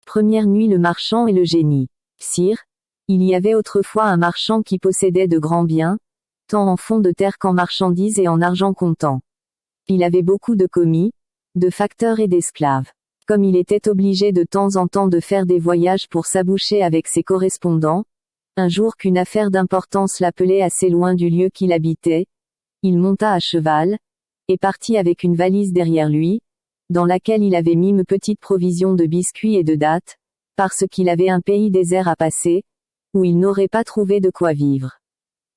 Première nuit. Le marchand et le génie. Sire, il y avait autrefois un marchand qui possédait de grands biens, tant en fonds de terre qu'en marchandises et en argent comptant. Il avait beaucoup de commis, de facteurs et d'esclaves. Comme il était obligé de temps en temps de faire des voyages pour s'aboucher avec ses correspondants, un jour qu'une affaire d'importance l'appelait assez loin du lieu qu'il habitait, il monta à cheval, et partit avec une valise derrière lui, dans laquelle il avait mis une petite provision de biscuits et de dattes, parce qu'il avait un pays désert à passer, où il n'aurait pas trouvé de quoi vivre.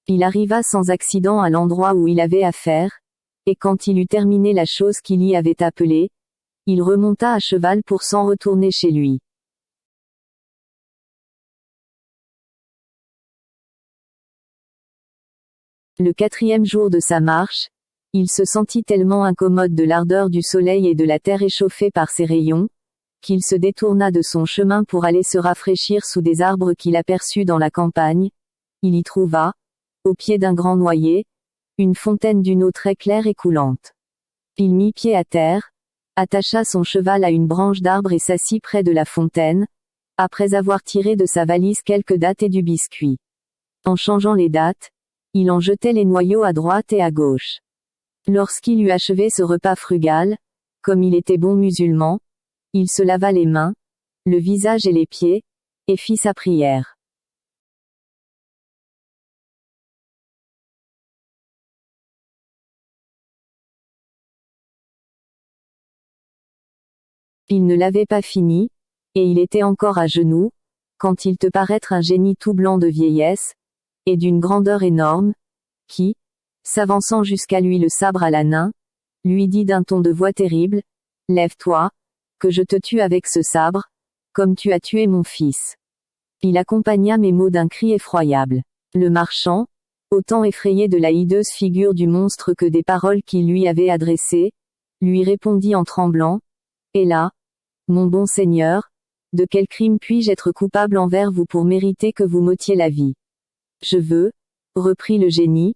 Il arriva sans accident à l'endroit où il avait affaire, et quand il eut terminé la chose qu'il y avait appelée, il remonta à cheval pour s'en retourner chez lui. Le 4e jour de sa marche, il se sentit tellement incommode de l'ardeur du soleil et de la terre échauffée par ses rayons, qu'il se détourna de son chemin pour aller se rafraîchir sous des arbres qu'il aperçut dans la campagne. Il y trouva, au pied d'un grand noyer, une fontaine d'une eau très claire et coulante. Il mit pied à terre, attacha son cheval à une branche d'arbre et s'assit près de la fontaine, après avoir tiré de sa valise quelques dattes et du biscuit. En changeant les dattes, il en jetait les noyaux à droite et à gauche. Lorsqu'il eut achevé ce repas frugal, comme il était bon musulman, il se lava les mains, le visage et les pieds, et fit sa prière. Il ne l'avait pas fini, et il était encore à genoux, quand il te paraître un génie tout blanc de vieillesse, et d'une grandeur énorme, qui, s'avançant jusqu'à lui le sabre à la nain, lui dit d'un ton de voix terrible, « Lève-toi, que je te tue avec ce sabre, comme tu as tué mon fils. » Il accompagna mes mots d'un cri effroyable. Le marchand, autant effrayé de la hideuse figure du monstre que des paroles qu'il lui avait adressées, lui répondit en tremblant, « Hélas, mon bon seigneur, de quel crime puis-je être coupable envers vous pour mériter que vous m'ôtiez la vie? Je veux, reprit le génie,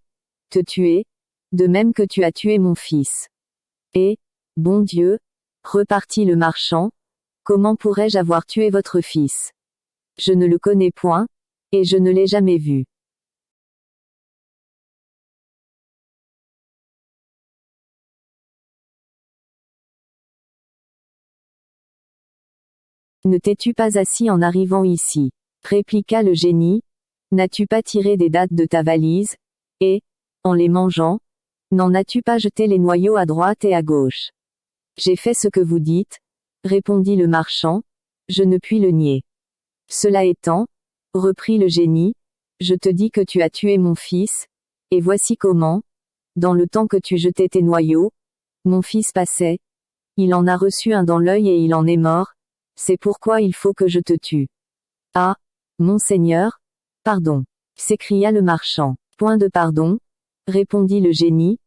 te tuer, de même que tu as tué mon fils. Et, bon Dieu, repartit le marchand, comment pourrais-je avoir tué votre fils? Je ne le connais point, et je ne l'ai jamais vu. Ne t'es-tu pas assis en arrivant ici? Répliqua le génie. N'as-tu pas tiré des dattes de ta valise, et, en les mangeant, n'en as-tu pas jeté les noyaux à droite et à gauche? J'ai fait ce que vous dites, répondit le marchand, je ne puis le nier. Cela étant, reprit le génie, je te dis que tu as tué mon fils, et voici comment, dans le temps que tu jetais tes noyaux, mon fils passait, il en a reçu un dans l'œil et il en est mort, c'est pourquoi il faut que je te tue. Ah, mon seigneur, pardon, s'écria le marchand. Point de pardon, répondit le génie,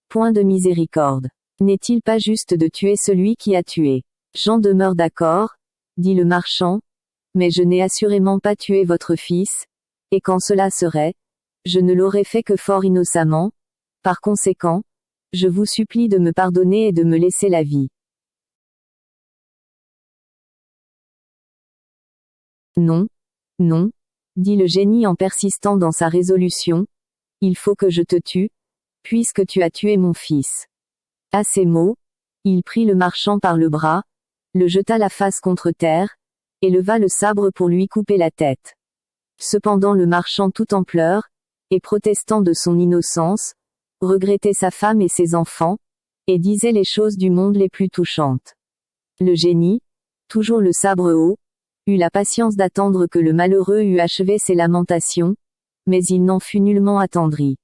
point de miséricorde. N'est-il pas juste de tuer celui qui a tué? J'en demeure d'accord, dit le marchand, mais je n'ai assurément pas tué votre fils, et quand cela serait, je ne l'aurais fait que fort innocemment, par conséquent, je vous supplie de me pardonner et de me laisser la vie. Non, non, dit le génie en persistant dans sa résolution, il faut que je te tue, puisque tu as tué mon fils. À ces mots, il prit le marchand par le bras, le jeta la face contre terre, et leva le sabre pour lui couper la tête. Cependant le marchand tout en pleurs, et protestant de son innocence, regrettait sa femme et ses enfants, et disait les choses du monde les plus touchantes. Le génie, toujours le sabre haut, eut la patience d'attendre que le malheureux eût achevé ses lamentations, mais il n'en fut nullement attendri.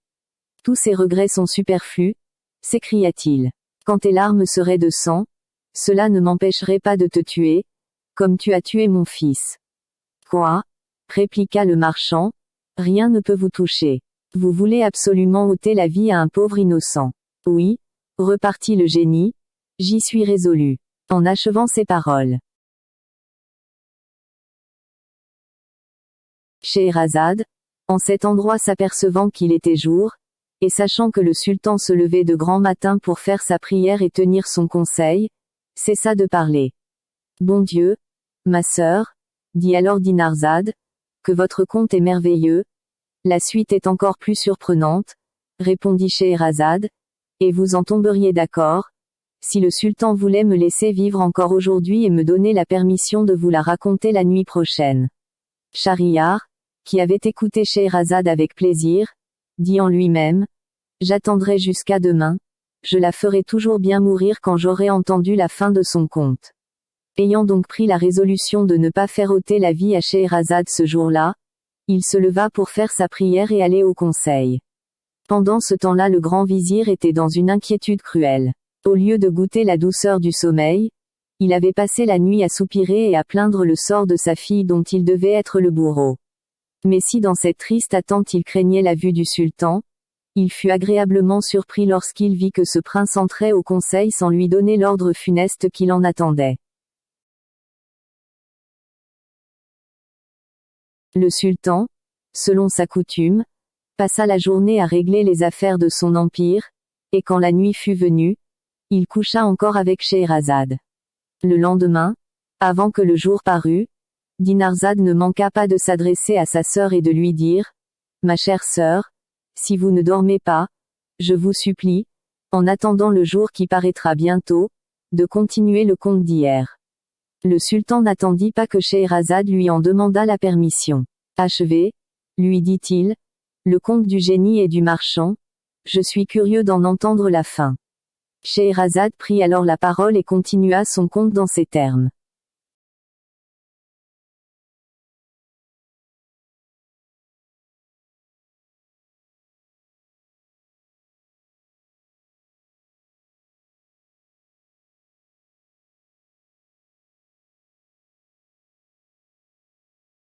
Tous ces regrets sont superflus, s'écria-t-il. Quand tes larmes seraient de sang, cela ne m'empêcherait pas de te tuer, comme tu as tué mon fils. Quoi? Répliqua le marchand, rien ne peut vous toucher. Vous voulez absolument ôter la vie à un pauvre innocent. Oui, repartit le génie, j'y suis résolu. En achevant ces paroles, Scheherazade, en cet endroit s'apercevant qu'il était jour, et sachant que le sultan se levait de grand matin pour faire sa prière et tenir son conseil, cessa de parler. Bon Dieu, Ma sœur, dit alors Dinarzade, que votre conte est merveilleux. La suite est encore plus surprenante, répondit Scheherazade, et vous en tomberiez d'accord, si le sultan voulait me laisser vivre encore aujourd'hui et me donner la permission de vous la raconter la nuit prochaine. Schahriar, qui avait écouté Scheherazade avec plaisir, dit en lui-même, j'attendrai jusqu'à demain, je la ferai toujours bien mourir quand j'aurai entendu la fin de son conte. Ayant donc pris la résolution de ne pas faire ôter la vie à Scheherazade ce jour-là, il se leva pour faire sa prière et aller au conseil. Pendant ce temps-là le grand vizir était dans une inquiétude cruelle. Au lieu de goûter la douceur du sommeil, il avait passé la nuit à soupirer et à plaindre le sort de sa fille dont il devait être le bourreau. Mais si dans cette triste attente il craignait la vue du sultan, il fut agréablement surpris lorsqu'il vit que ce prince entrait au conseil sans lui donner l'ordre funeste qu'il en attendait. Le sultan, selon sa coutume, passa la journée à régler les affaires de son empire, et quand la nuit fut venue, il coucha encore avec Scheherazade. Le lendemain, avant que le jour parût, Dinarzade ne manqua pas de s'adresser à sa sœur et de lui dire, « Ma chère sœur, si vous ne dormez pas, je vous supplie, en attendant le jour qui paraîtra bientôt, de continuer le conte d'hier. » Le sultan n'attendit pas que Scheherazade lui en demandât la permission. « Achevez, lui dit-il, le conte du génie et du marchand, je suis curieux d'en entendre la fin. » Scheherazade prit alors la parole et continua son conte dans ces termes.